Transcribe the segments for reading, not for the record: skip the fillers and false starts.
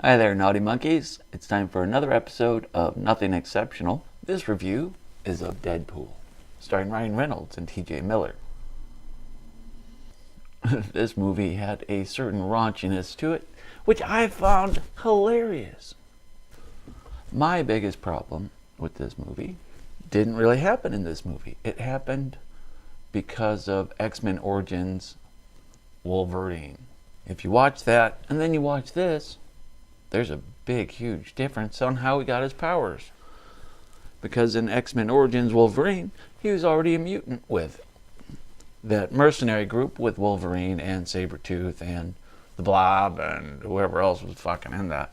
Hi there, naughty monkeys. It's time for another episode of Nothing Exceptional. This review is of Deadpool, starring Ryan Reynolds and TJ Miller. This movie had a certain raunchiness to it, which I found hilarious. My biggest problem with this movie didn't really happen in this movie. It happened because of X-Men Origins Wolverine. If you watch that and then you watch this, there's a big, huge difference on how he got his powers. Because in X-Men Origins Wolverine, he was already a mutant with that mercenary group with Wolverine and Sabretooth and the Blob and whoever else was fucking in that.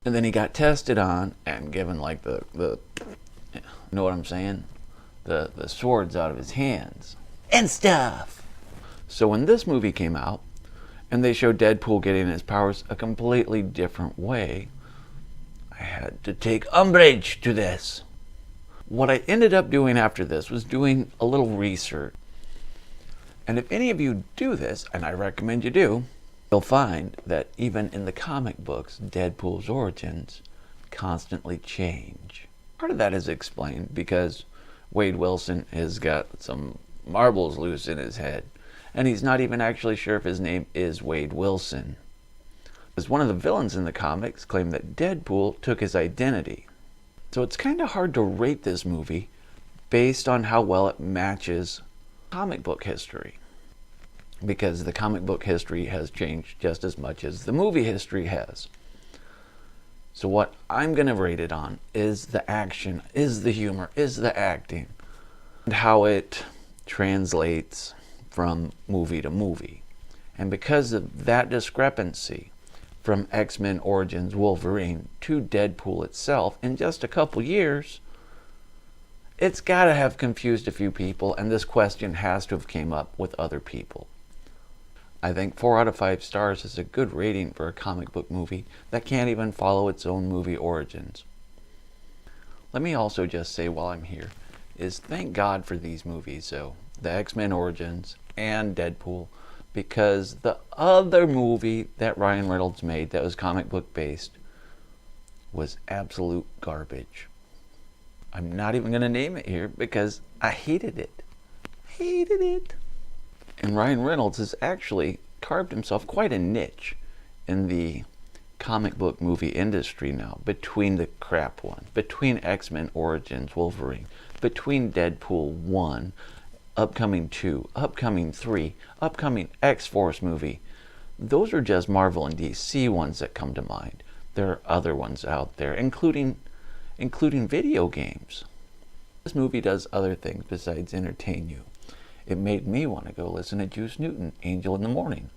And then he got tested on and given like the you know what I'm saying? The swords out of his hands and stuff. So when this movie came out, and they showed Deadpool getting his powers a completely different way, I had to take umbrage to this. What I ended up doing after this was doing a little research. And if any of you do this, and I recommend you do, you'll find that even in the comic books, Deadpool's origins constantly change. Part of that is explained because Wade Wilson has got some marbles loose in his head. And he's not even actually sure if his name is Wade Wilson. Because one of the villains in the comics claimed that Deadpool took his identity. So it's kind of hard to rate this movie based on how well it matches comic book history. Because the comic book history has changed just as much as the movie history has. So what I'm going to rate it on is the action, is the humor, is the acting, and how it translates from movie to movie. And because of that discrepancy from X-Men Origins Wolverine to Deadpool itself in just a couple years, it's got to have confused a few people, and this question has to have came up with other people. I think 4 out of 5 stars is a good rating for a comic book movie that can't even follow its own movie origins. Let me also just say while I'm here is thank God for these movies, so the X-Men Origins and Deadpool, because the other movie that Ryan Reynolds made that was comic book based was absolute garbage. I'm not even going to name it here because I hated it. Hated it. And Ryan Reynolds has actually carved himself quite a niche in the comic book movie industry now, between the crap one, between X-Men Origins Wolverine, between Deadpool 1, upcoming 2, upcoming 3, upcoming X-Force movie. Those are just Marvel and DC ones that come to mind. There are other ones out there, including video games. This movie does other things besides entertain you. It made me want to go listen to Juice Newton, Angel in the Morning.